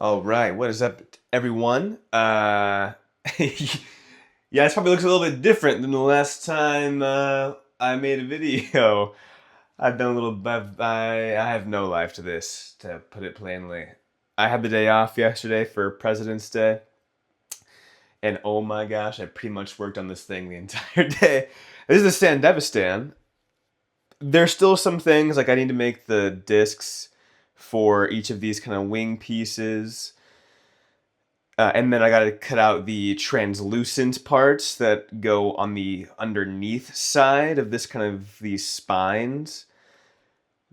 All right, what is up, everyone? Yeah, this probably looks a little bit different than the last time I made a video. I've done a little. I have no life to this, to put it plainly. I had the day off yesterday for President's Day, and oh my gosh, I pretty much worked on this thing the entire day. This is the Sandevistan. There's still some things like I need to make the discs for each of these kind of wing pieces. And then I gotta cut out the translucent parts that go on the underneath side of this kind of these spines.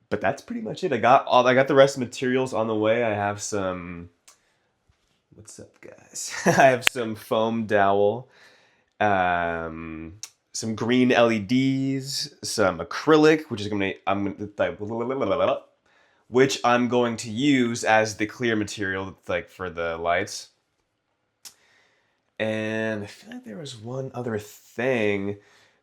But that's pretty much it. I got the rest of the materials on the way. I have some, what's up, guys? I have some foam dowel, some green LEDs, some acrylic, which I'm going to use as the clear material like for the lights. And I feel like there was one other thing.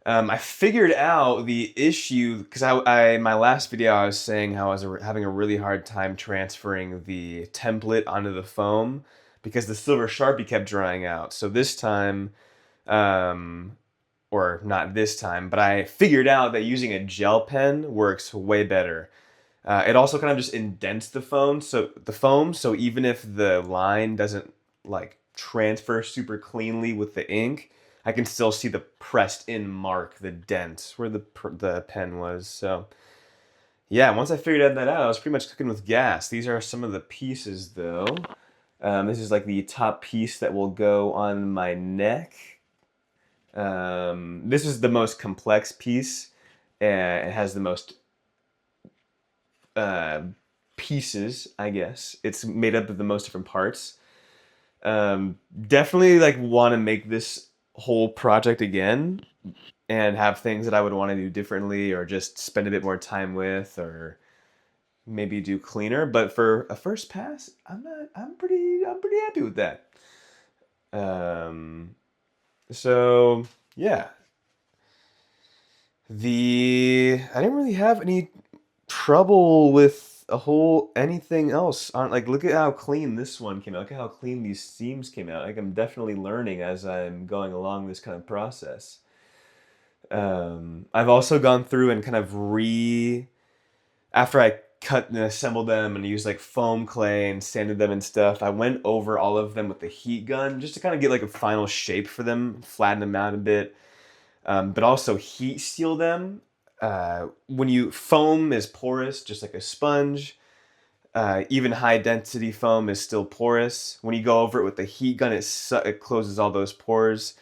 I figured out the issue because I my last video I was saying how I was having a really hard time transferring the template onto the foam because the silver Sharpie kept drying out. So this time, or not this time, but I figured out that using a gel pen works way better. It also kind of just indents the foam, so even if the line doesn't like transfer super cleanly with the ink, I can still see the pressed in mark, the dent where the pen was. So yeah, once I figured that out, I was pretty much cooking with gas. These are some of the pieces though. This is like the top piece that will go on my neck. This is the most complex piece. It has the most uh, pieces, I guess. It's made up of the most different parts. Definitely like want to make this whole project again and have things that I would want to do differently or just spend a bit more time with or maybe do cleaner. But for a first pass, I'm pretty happy with that. Um, so yeah, the I didn't really have any trouble with a whole anything else on like look at how clean this one came out. Look at how clean these seams came out. Like I'm definitely learning as I'm going along this kind of process. I've also gone through and kind of after I cut and assembled them and used like foam clay and sanded them and stuff, I went over all of them with the heat gun just to kind of get like a final shape for them, flatten them out a bit, but also heat seal them. When you foam is porous, just like a sponge. Even high density foam is still porous. When you go over it with the heat gun, it closes all those pores,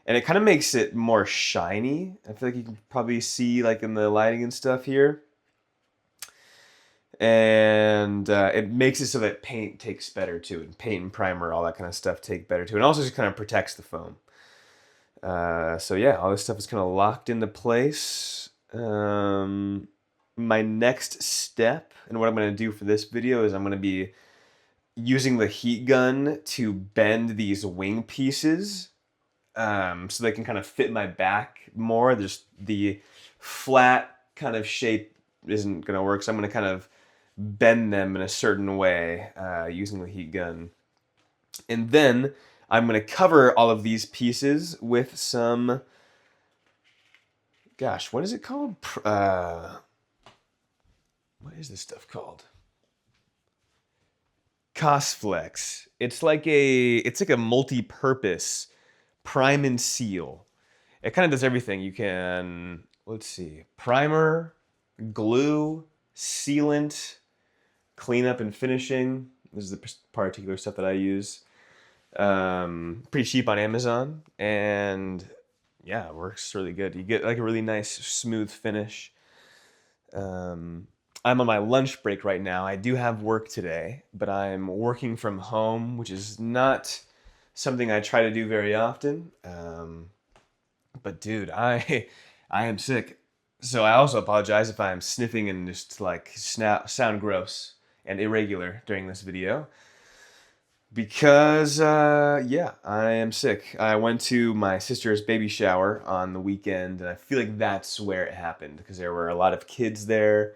and it kind of makes it more shiny. I feel like you can probably see like in the lighting and stuff here, and it makes it so that paint takes better too, and paint and primer, all that kind of stuff take better too, and also just kind of protects the foam. So yeah, all this stuff is kind of locked into place. My next step and what I'm going to do for this video is I'm going to be using the heat gun to bend these wing pieces so they can kind of fit my back more. Just the flat kind of shape isn't going to work, so I'm going to kind of bend them in a certain way using the heat gun. And then I'm going to cover all of these pieces with some, gosh, what is it called? What is this stuff called? Cosflex. It's like a multi-purpose prime and seal. It kind of does everything. You can, let's see, primer, glue, sealant, cleanup and finishing. This is the particular stuff that I use. Pretty cheap on Amazon, and yeah, it works really good. You get like a really nice smooth finish. I'm on my lunch break right now. I do have work today, but I'm working from home, which is not something I try to do very often. But dude, I am sick. So I also apologize if I'm sniffing and just like sound gross and irregular during this video. Because yeah, I am sick. I went to my sister's baby shower on the weekend, and I feel like that's where it happened because there were a lot of kids there,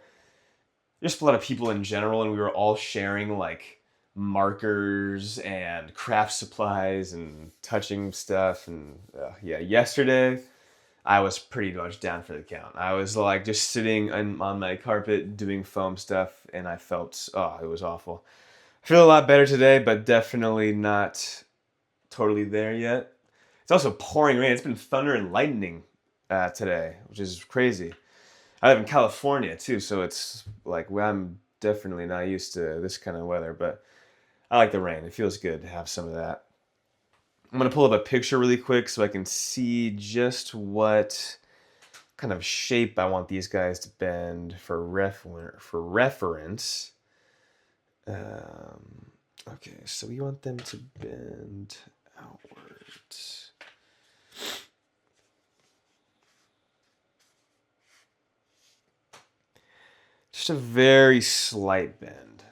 just a lot of people in general, and we were all sharing like markers and craft supplies and touching stuff. And yeah, yesterday I was pretty much down for the count. I was like just sitting on my carpet doing foam stuff, and I felt, oh, it was awful. I feel a lot better today, but definitely not totally there yet. It's also pouring rain. It's been thunder and lightning today, which is crazy. I live in California too, so it's like, well, I'm definitely not used to this kind of weather, but I like the rain. It feels good to have some of that. I'm gonna pull up a picture really quick so I can see just what kind of shape I want these guys to bend for reference. Okay, so we want them to bend outwards. Just a very slight bend.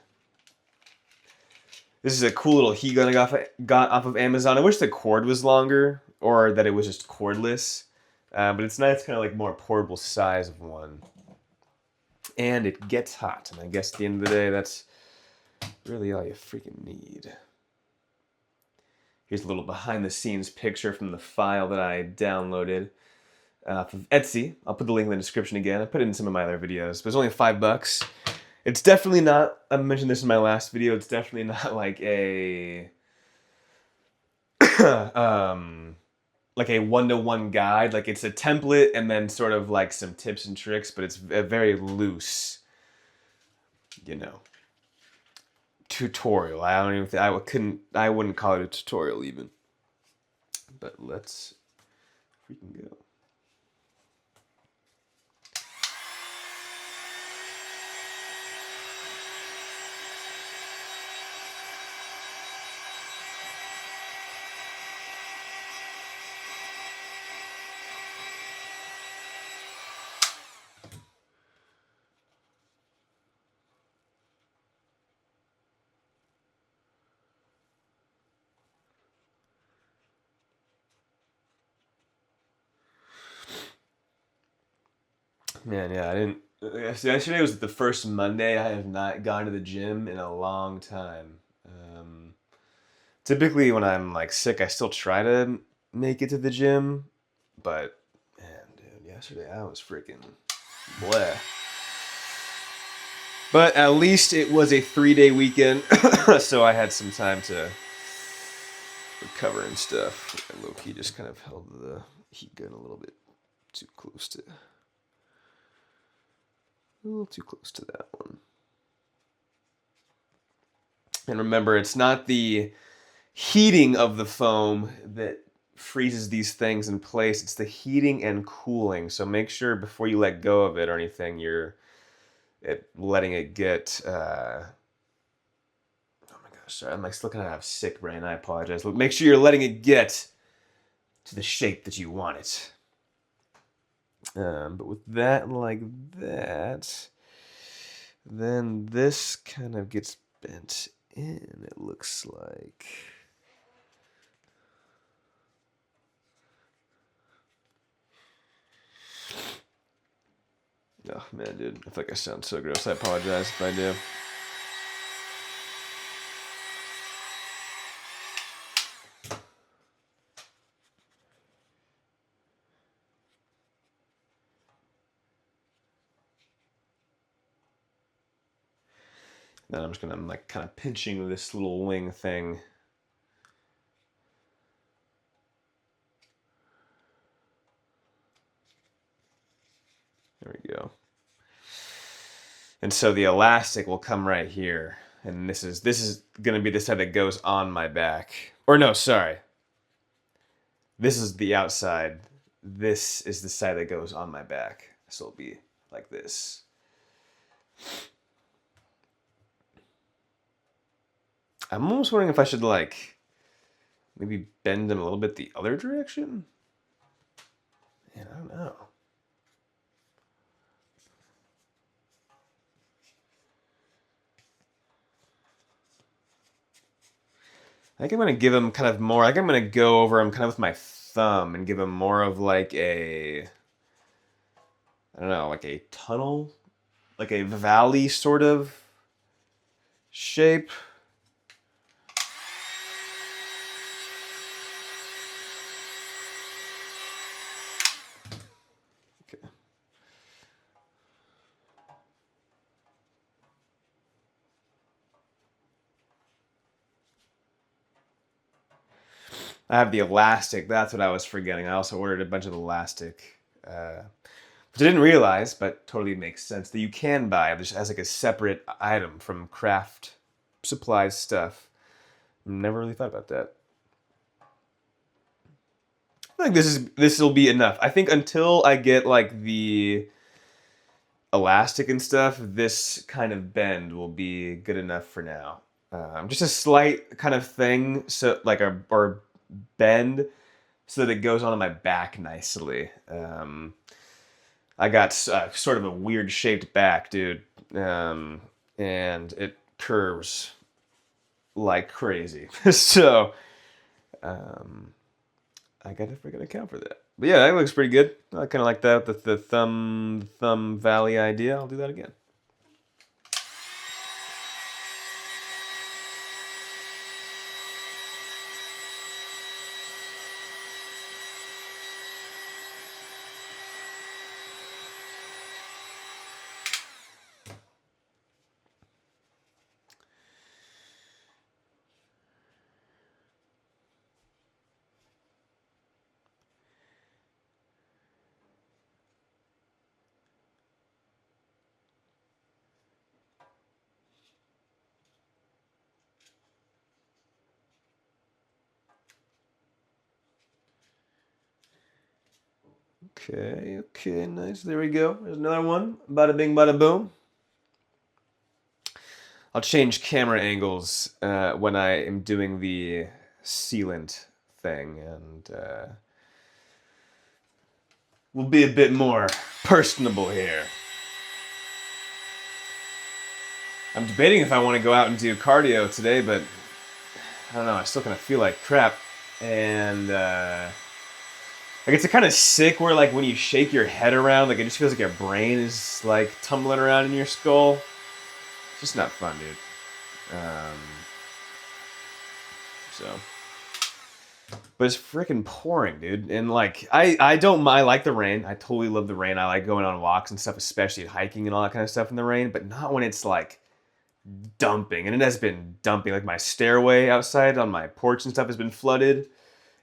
This is a cool little heat gun I got off of Amazon. I wish the cord was longer or that it was just cordless. But it's nice, kind of like more portable size of one. And it gets hot. And I guess at the end of the day, that's really all you freaking need. Here's a little behind the scenes picture from the file that I downloaded from Etsy. I'll put the link in the description again. I put it in some of my other videos, but it's only $5. It's definitely not, I mentioned this in my last video, it's definitely not like a like a one-to-one guide. Like it's a template and then sort of like some tips and tricks, but it's a very loose, you know, tutorial. I don't even think, I wouldn't call it a tutorial even. But let's freaking go. Man, yeah, I didn't. Yesterday was the first Monday I have not gone to the gym in a long time. Typically, when I'm like sick, I still try to make it to the gym, but man, dude, yesterday I was freaking bleh. But at least it was a 3-day weekend, so I had some time to recover and stuff. And low-key just kind of held the heat gun a little bit too close to. A little too close to that one. And remember, it's not the heating of the foam that freezes these things in place. It's the heating and cooling. So make sure before you let go of it or anything, you're letting it get... oh my gosh, sorry. I'm like still kind of have sick brain. I apologize. Make sure you're letting it get to the shape that you want it. But with that like that, then this kind of gets bent in, it looks like. Oh man, dude, I feel like I sound so gross. I apologize if I do. Then I'm just gonna, like, kind of pinching this little wing thing. There we go. And so the elastic will come right here, and this is gonna be the side that goes on my back. Or no, sorry. This is the outside. This is the side that goes on my back. So it'll be like this. I'm almost wondering if I should, like, maybe bend them a little bit the other direction? Man, I don't know. I think I'm going to give them kind of more, I think I'm going to go over them kind of with my thumb and give them more of like a, I don't know, like a tunnel? Like a valley sort of shape. I have the elastic. That's what I was forgetting. I also ordered a bunch of elastic, which I didn't realize, but totally makes sense, that you can buy just as like a separate item from craft supplies stuff. Never really thought about that. I think this will be enough. I think until I get like the elastic and stuff, this kind of bend will be good enough for now. Just a slight kind of thing, so like a or bend, so that it goes onto my back nicely. I got sort of a weird shaped back, dude, and it curves like crazy. So I gotta freaking account for that. But yeah, that looks pretty good. I kind of like that, the thumb valley idea. I'll do that again. Okay, nice. There we go. There's another one. Bada bing, bada boom. I'll change camera angles when I am doing the sealant thing, and we'll be a bit more personable here. I'm debating if I want to go out and do cardio today, but I don't know. I still kind of feel like crap, and like it's kind of sick where like when you shake your head around, like it just feels like your brain is like tumbling around in your skull. It's just not fun, dude. So, but it's freaking pouring, dude. And like I don't mind. I like the rain. I totally love the rain. I like going on walks and stuff, especially hiking and all that kind of stuff in the rain. But not when it's like dumping. And it has been dumping. Like my stairway outside on my porch and stuff has been flooded.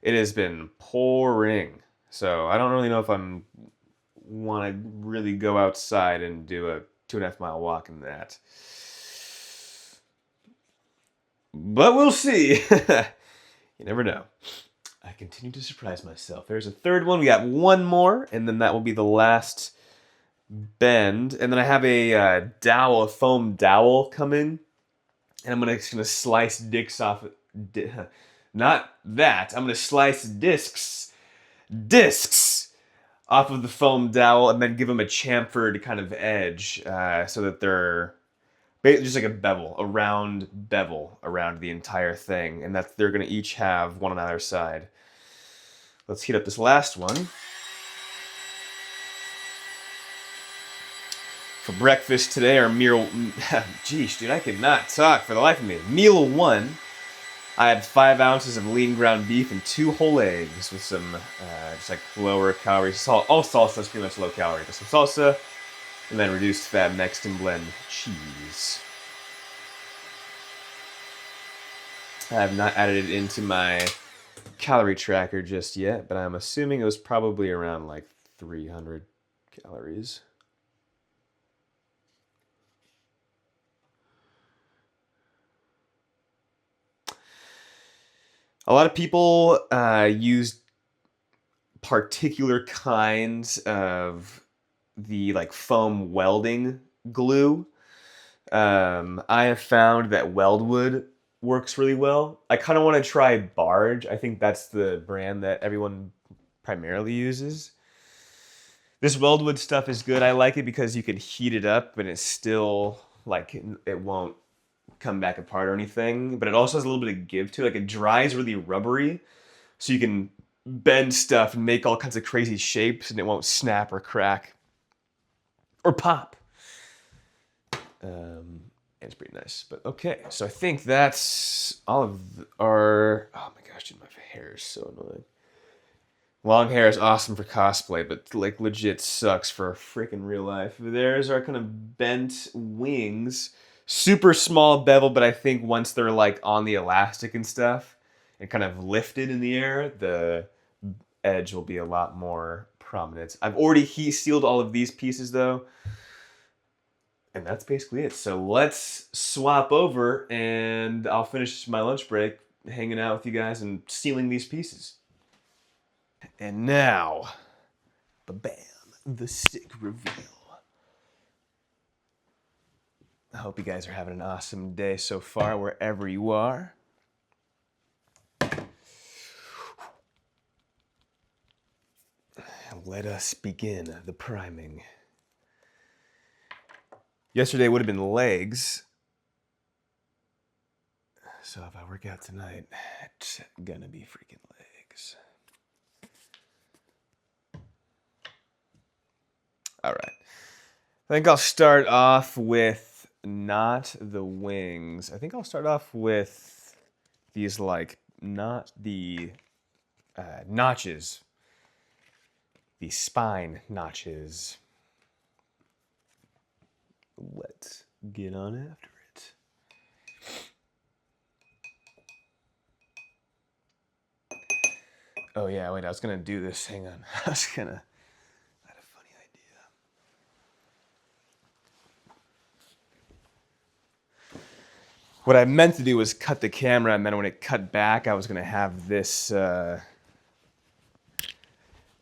It has been pouring. So I don't really know if I'm want to really go outside and do a 2.5 mile walk in that. But we'll see. You never know. I continue to surprise myself. There's a third one. We got one more, and then that will be the last bend. And then I have a dowel, a foam dowel coming, and I'm just gonna slice discs off. Not that. I'm gonna slice discs off of the foam dowel, and then give them a chamfered kind of edge, so that they're just like a bevel, a round bevel around the entire thing, and that they're gonna each have one on either side. Let's heat up this last one. For breakfast today, our meal, geez, dude, I cannot talk for the life of me. Meal one, I had 5 ounces of lean ground beef and 2 whole eggs with some just like lower calorie salt. All salsa is pretty much low calorie, but some salsa, and then reduced fat Mexican blend cheese. I have not added it into my calorie tracker just yet, but I'm assuming it was probably around like 300 calories. A lot of people use particular kinds of the like foam welding glue. I have found that Weldwood works really well. I kind of want to try Barge. I think that's the brand that everyone primarily uses. This Weldwood stuff is good. I like it because you can heat it up and it's still like it won't come back apart or anything, but it also has a little bit of give to it. Like it dries really rubbery, so you can bend stuff and make all kinds of crazy shapes and it won't snap or crack or pop. It's pretty nice. But okay, so I think that's all of our... Oh my gosh, dude, my hair is so annoying. Long hair is awesome for cosplay, but like legit sucks for freaking real life. There's our kind of bent wings. Super small bevel, but I think once they're like on the elastic and stuff, and kind of lifted in the air, the edge will be a lot more prominent. I've already heat sealed all of these pieces though. And that's basically it. So let's swap over and I'll finish my lunch break hanging out with you guys and sealing these pieces. And now, ba-bam, the stick reveal. I hope you guys are having an awesome day so far, wherever you are. Let us begin the priming. Yesterday would have been legs. So if I work out tonight, it's gonna be freaking legs. All right. I think I'll start off with not the wings. I think I'll start off with these, like, not the notches. The spine notches. Let's get on after it. Oh yeah, wait, I was gonna do this. Hang on. I had a funny idea. What I meant to do was cut the camera, and then when it cut back, I was gonna have this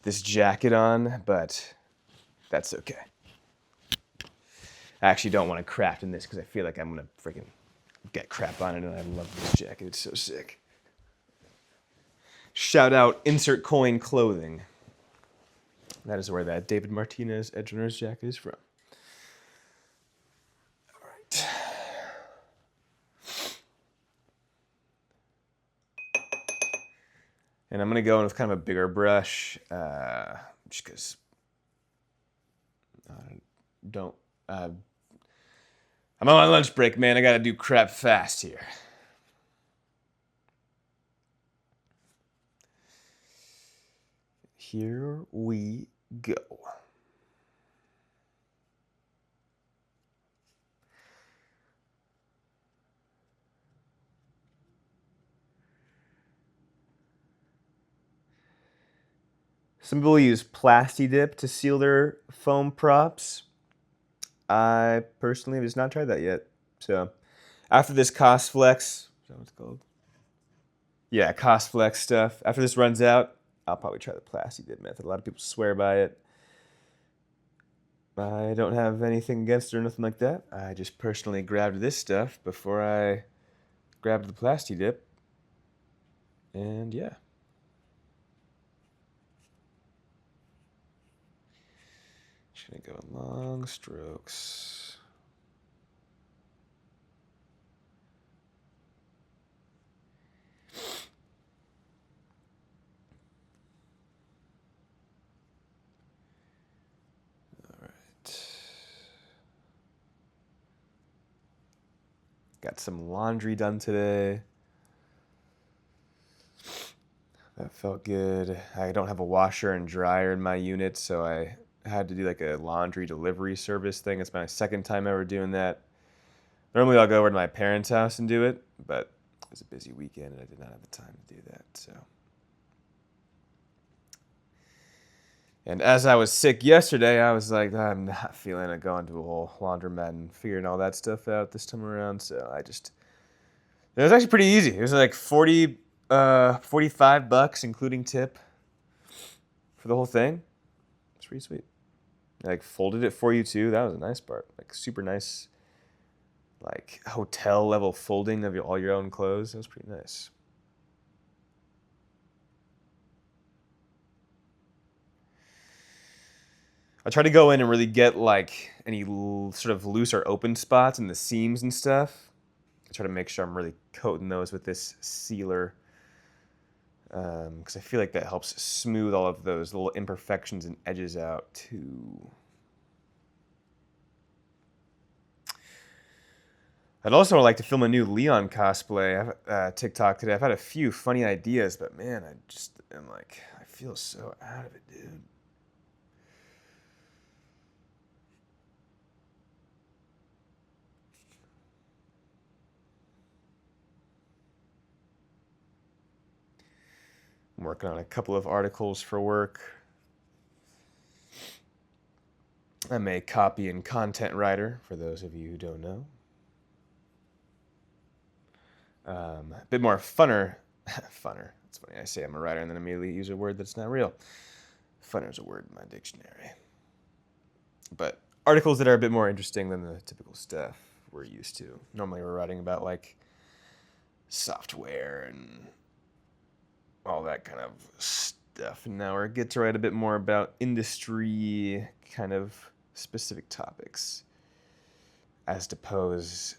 this jacket on, but that's okay. I actually don't want to craft in this because I feel like I'm gonna freaking get crap on it, and I love this jacket. It's so sick. Shout out Insert Coin Clothing. That is where that David Martinez Edge Runners jacket is from. All right. And I'm going to go in with kind of a bigger brush, just because I'm on my lunch break, man. I got to do crap fast here. Here we go. Some people use Plasti Dip to seal their foam props. I personally have just not tried that yet. So after this Cost Flex, is that what it's called? Yeah, Cost Flex stuff. After this runs out, I'll probably try the Plasti Dip method. A lot of people swear by it. I don't have anything against it or nothing like that. I just personally grabbed this stuff before I grabbed the Plasti Dip. And yeah. Just gonna go in long strokes. All right. Got some laundry done today. That felt good. I don't have a washer and dryer in my unit, so I had to do like a laundry delivery service thing. It's my second time ever doing that. Normally I'll go over to my parents' house and do it, but it was a busy weekend and I did not have the time to do that, so. And as I was sick yesterday, I was like, I'm not feeling it going to a whole laundromat and figuring all that stuff out this time around, so it was actually pretty easy. It was like 45 bucks, including tip, for the whole thing. It's pretty sweet. I, like, folded it for you too. That was a nice part. Like, super nice, like, hotel level folding of all your own clothes. It was pretty nice. I try to go in and really get like any sort of loose or open spots in the seams and stuff. I try to make sure I'm really coating those with this sealer, because I feel like that helps smooth all of those little imperfections and edges out too. I'd also like to film a new Leon cosplay. TikTok today. I've had a few funny ideas, but man, I feel so out of it, dude. I'm working on a couple of articles for work. I'm a copy and content writer, for those of you who don't know. A bit more funner. Funner. It's funny, I say I'm a writer and then immediately use a word that's not real. Funner is a word in my dictionary. But articles that are a bit more interesting than the typical stuff we're used to. Normally we're writing about like software and all that kind of stuff. And now we're get to write a bit more about industry kind of specific topics as opposed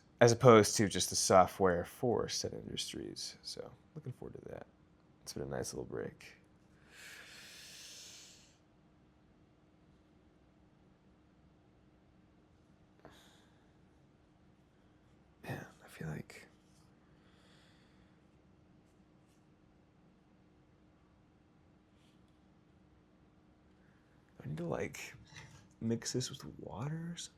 to just the software for said industries. So looking forward to that. It's been a nice little break. Man, I feel like I need to like mix this with water or something.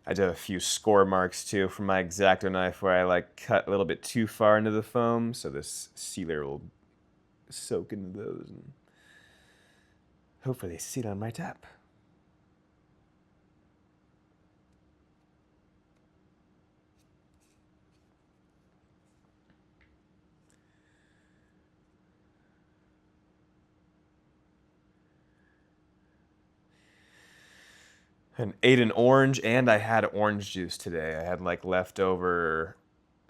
I do have a few score marks too from my X-Acto knife where I like cut a little bit too far into the foam, so this sealer will soak into those and hopefully sit on my tap. And ate an orange, and I had orange juice today. I had like leftover,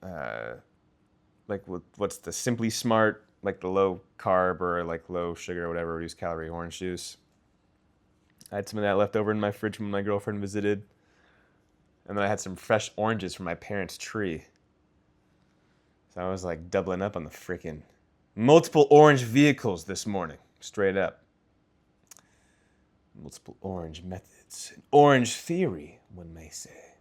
like what's the Simply Smart, like the low carb or like low sugar or whatever reduced calorie orange juice. I had some of that left over in my fridge when my girlfriend visited, and then I had some fresh oranges from my parents' tree. So I was like doubling up on the freaking multiple orange vehicles this morning, straight up. Multiple orange methods. Orange theory, one may say.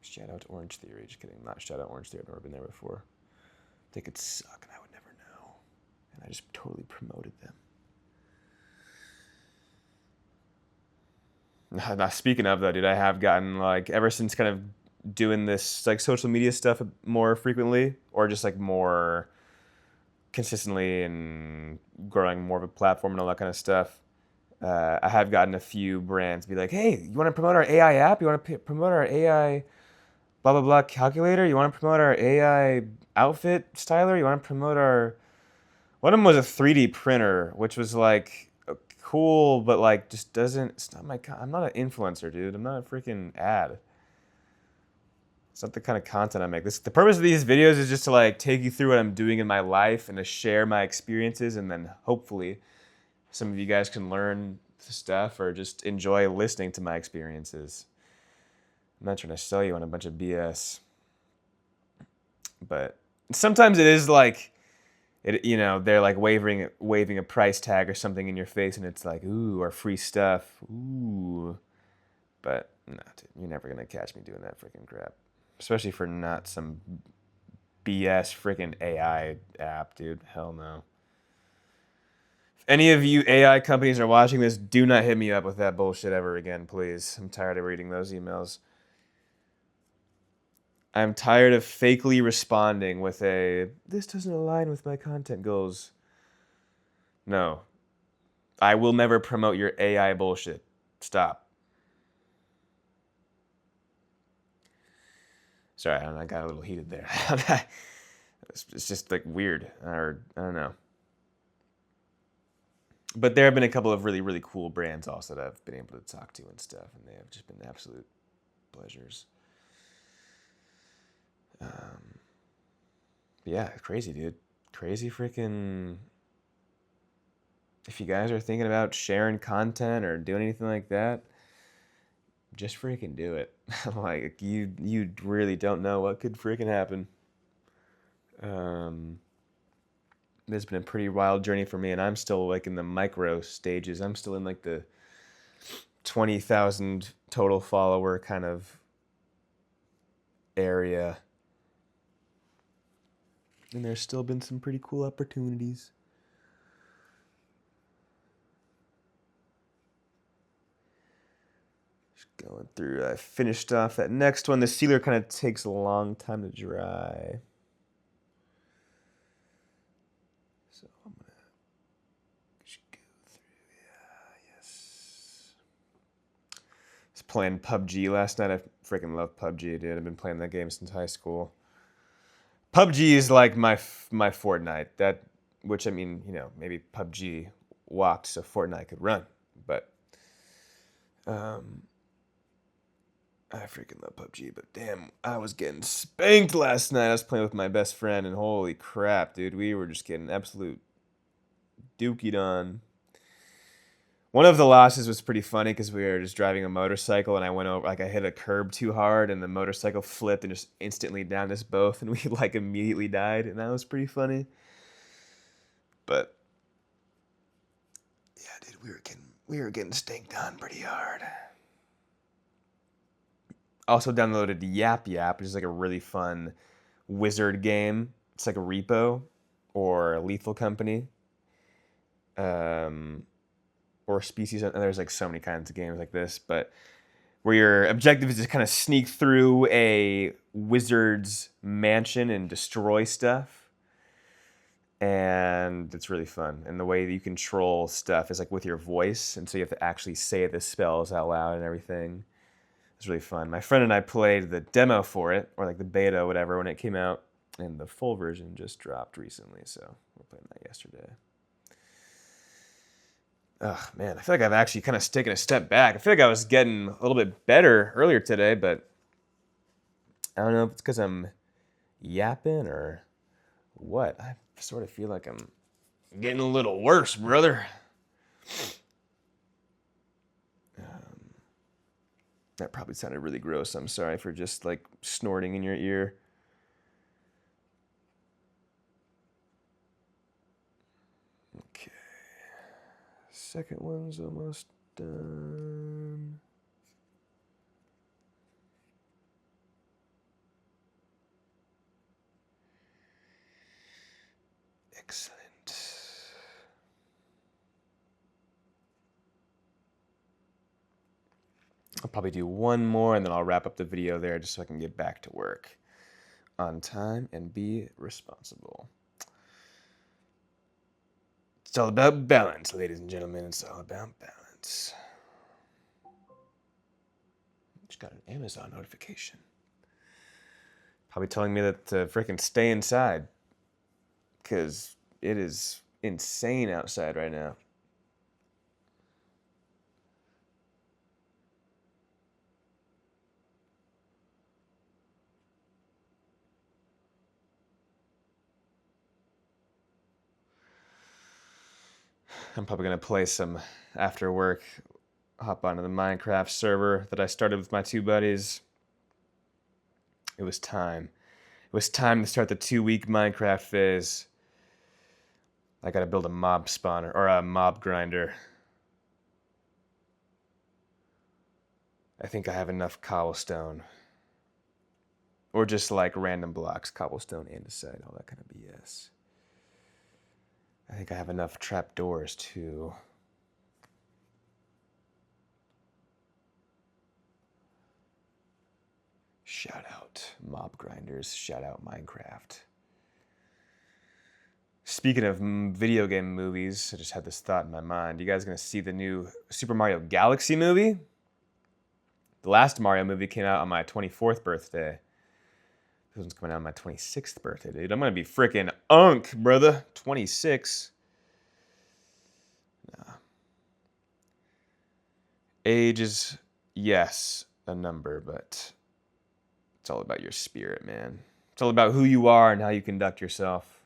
Shout out to Orange Theory. Just kidding. Not shout out Orange Theory. I've never been there before. They could suck and I would never know. And I just totally promoted them. Now, speaking of though, dude, I have gotten like, ever since kind of doing this like social media stuff more frequently, or just like more consistently and growing more of a platform and all that kind of stuff, I have gotten a few brands be like, hey, you want to promote our AI app? You want to promote our AI blah, blah, blah calculator? You want to promote our AI outfit styler? You want to promote our... One of them was a 3D printer, which was like cool, but like just doesn't... It's not my... I'm not an influencer, dude. I'm not a freaking ad. It's not the kind of content I make. The purpose of these videos is just to like take you through what I'm doing in my life and to share my experiences, and then hopefully some of you guys can learn stuff or just enjoy listening to my experiences. I'm not trying to sell you on a bunch of BS. But sometimes it is like, they're like waving a price tag or something in your face, and it's like, ooh, our free stuff. Ooh. But no, dude, you're never going to catch me doing that freaking crap. Especially for not some BS freaking AI app, dude. Hell no. Any of you AI companies are watching this, do not hit me up with that bullshit ever again, please. I'm tired of reading those emails. I'm tired of fakely responding with this doesn't align with my content goals. No. I will never promote your AI bullshit. Stop. Sorry, I got a little heated there. It's just like weird, or I don't know. But there have been a couple of really, really cool brands also that I've been able to talk to and stuff, and they have just been absolute pleasures. Yeah, crazy, dude. Crazy freaking... If you guys are thinking about sharing content or doing anything like that, just freaking do it. Like, you really don't know what could freaking happen. It's been a pretty wild journey for me, and I'm still like in the micro stages. I'm still in like the 20,000 total follower kind of area. And there's still been some pretty cool opportunities. Just going through. I finished off that next one. The sealer kind of takes a long time to dry. So I'm gonna just go through. Yeah, yes. I was playing PUBG last night. I freaking love PUBG, dude. I've been playing that game since high school. PUBG is like my Fortnite. That, which I mean, you know, maybe PUBG walked so Fortnite could run, but I freaking love PUBG. But damn, I was getting spanked last night. I was playing with my best friend, and holy crap, dude, we were just getting absolute dookied on. One of the losses was pretty funny because we were just driving a motorcycle and I went over, like I hit a curb too hard and the motorcycle flipped and just instantly downed us both and we like immediately died and that was pretty funny. But yeah, dude, we were getting stinked on pretty hard. Also downloaded Yap Yap, which is like a really fun wizard game. It's like a Repo or a Lethal Company. Or Species, and there's like so many kinds of games like this, but where your objective is to kind of sneak through a wizard's mansion and destroy stuff. And it's really fun. And the way that you control stuff is like with your voice, and so you have to actually say the spells out loud and everything. It's really fun. My friend and I played the demo for it, or like the beta, or whatever, when it came out, and the full version just dropped recently, so we're playing that yesterday. Oh, man, I feel like I've actually kind of taken a step back. I feel like I was getting a little bit better earlier today, but I don't know if it's because I'm yapping or what. I sort of feel like I'm getting a little worse, brother. That probably sounded really gross. I'm sorry for just like snorting in your ear. Okay. Second one's almost done. Excellent. I'll probably do one more and then I'll wrap up the video there just so I can get back to work on time and be responsible. It's all about balance, ladies and gentlemen. It's all about balance. Just got an Amazon notification. Probably telling me that to freaking stay inside. Because it is insane outside right now. I'm probably going to play some after work, hop onto the Minecraft server that I started with my two buddies. It was time. It was time to start the 2-week Minecraft phase. I gotta build a mob spawner, or a mob grinder. I think I have enough cobblestone. Or just like random blocks, cobblestone, andesite, all that kind of BS. I think I have enough trapdoors too. Shout out mob grinders, shout out Minecraft. Speaking of video game movies, I just had this thought in my mind. You guys gonna see the new Super Mario Galaxy movie? The last Mario movie came out on my 24th birthday. This one's coming out on my 26th birthday, dude. I'm gonna be freaking unk, brother. 26. Nah. Age is, yes, a number, but it's all about your spirit, man. It's all about who you are and how you conduct yourself.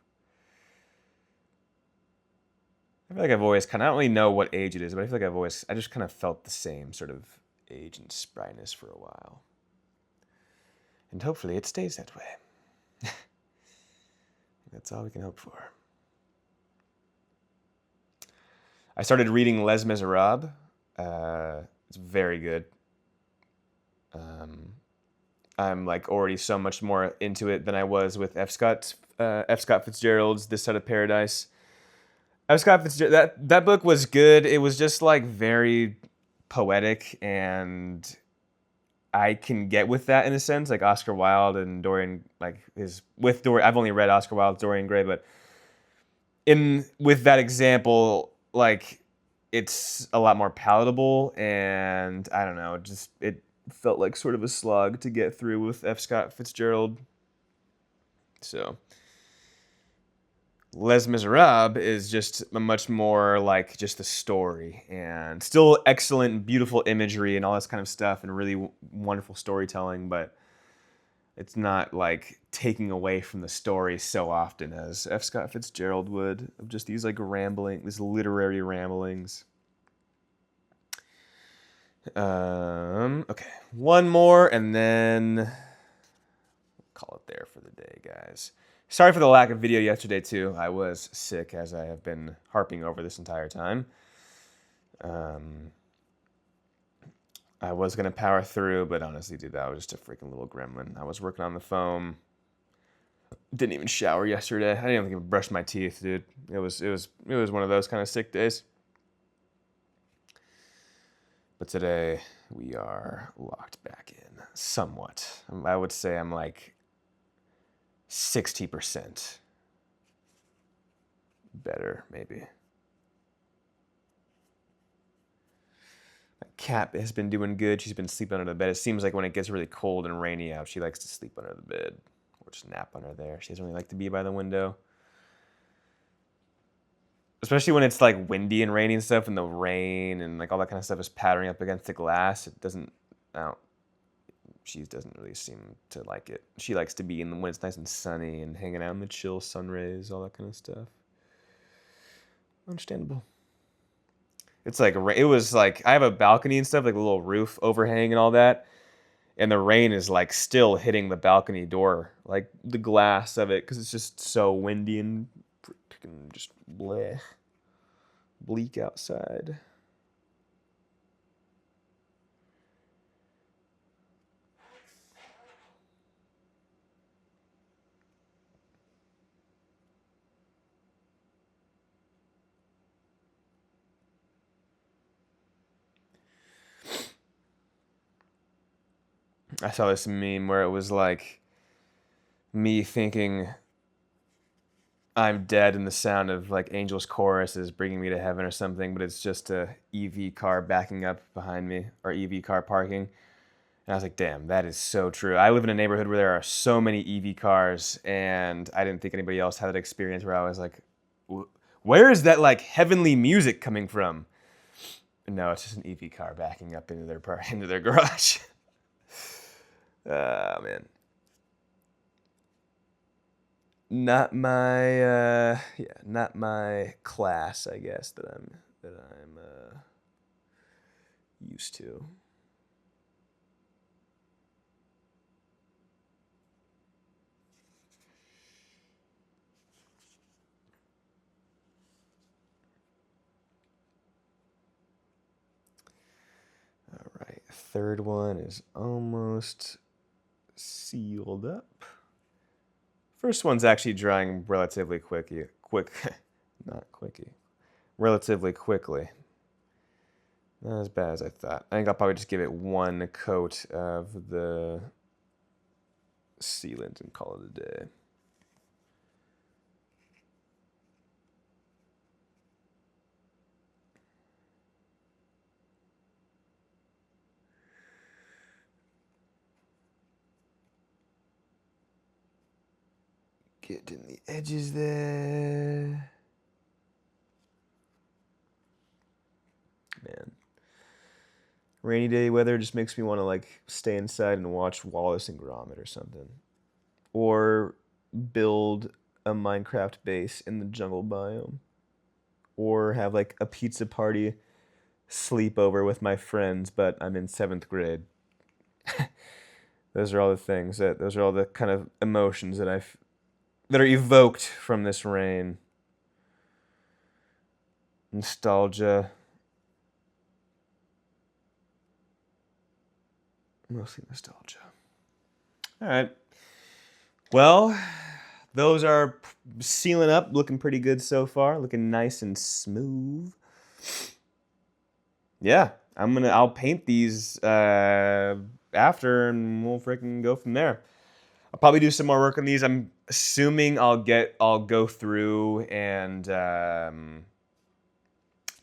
I feel like I've always kind of, I don't really know what age it is, but I feel like I just kind of felt the same sort of age and sprightness for a while. And hopefully it stays that way. That's all we can hope for. I started reading Les Miserables. It's very good. I'm like already so much more into it than I was with F. Scott Fitzgerald's This Side of Paradise. F. Scott Fitzgerald, that book was good. It was just like very poetic and I can get with that in a sense, like Oscar Wilde and Dorian, like with Dorian. I've only read Oscar Wilde's Dorian Gray, but with that example, like it's a lot more palatable, and I don't know, it felt like sort of a slog to get through with F. Scott Fitzgerald. So Les Miserables is just a much more like just the story, and still excellent, beautiful imagery and all this kind of stuff, and really wonderful storytelling, but it's not like taking away from the story so often as F. Scott Fitzgerald would, of just these like these literary ramblings. Okay, one more, and then call it there for the day, guys. Sorry for the lack of video yesterday, too. I was sick, as I have been harping over this entire time. I was going to power through, but honestly, dude, that was just a freaking little gremlin. I was working on the phone. Didn't even shower yesterday. I didn't even brush my teeth, dude. It was one of those kind of sick days. But today, we are locked back in somewhat. I would say I'm like 60% better, maybe. My cat has been doing good. She's been sleeping under the bed. It seems like when it gets really cold and rainy out, she likes to sleep under the bed or just nap under there. She doesn't really like to be by the window. Especially when it's like windy and rainy and stuff, and the rain and like all that kind of stuff is pattering up against the glass. It doesn't, she doesn't really seem to like it. She likes to be when it's nice and sunny and hanging out in the chill sun rays, all that kind of stuff. Understandable. It's like, it was like, I have a balcony and stuff, like a little roof overhang and all that. And the rain is like still hitting the balcony door, like the glass of it, because it's just so windy and just bleak outside. I saw this meme where it was like me thinking I'm dead and the sound of like Angel's Chorus is bringing me to heaven or something, but it's just a EV car backing up behind me, or EV car parking. And I was like, damn, that is so true. I live in a neighborhood where there are so many EV cars, and I didn't think anybody else had that experience where I was like, where is that like heavenly music coming from? No, it's just an EV car backing up into their garage. Man. Not my not my class, I guess, that I'm used to. All right, third one is almost sealed up. First one's actually drying relatively relatively quickly. Not as bad as I thought. I think I'll probably just give it one coat of the sealant and call it a day. Getting the edges there. Man. Rainy day weather just makes me want to like stay inside and watch Wallace and Gromit or something. Or build a Minecraft base in the jungle biome. Or have like a pizza party sleepover with my friends, but I'm in 7th grade. Those are all the things those are all the kind of emotions that are evoked from this rain. Nostalgia. Mostly nostalgia. All right. Well, those are sealing up, looking pretty good so far, looking nice and smooth. Yeah, I'll paint these after, and we'll freaking go from there. I'll probably do some more work on these. I'm assuming I'll go through and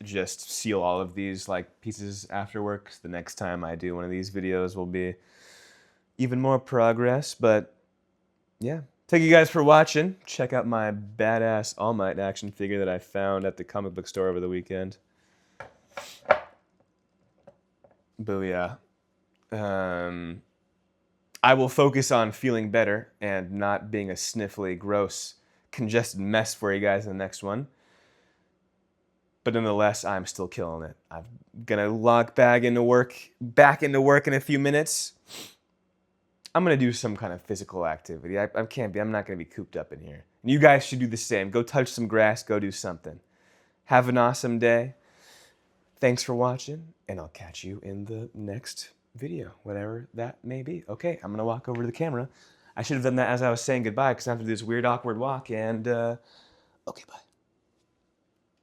just seal all of these like pieces afterwards. The next time I do one of these videos will be even more progress. But yeah, thank you guys for watching. Check out my badass All Might action figure that I found at the comic book store over the weekend. Booyah. I will focus on feeling better and not being a sniffly, gross, congested mess for you guys in the next one. But nonetheless, I'm still killing it. I'm gonna log back into work in a few minutes. I'm gonna do some kind of physical activity. I'm not gonna be cooped up in here. And you guys should do the same. Go touch some grass, go do something. Have an awesome day. Thanks for watching, and I'll catch you in the next video, whatever that may be. Okay, I'm gonna walk over to the camera. I should have done that as I was saying goodbye, because I have to do this weird, awkward walk, and okay, bye.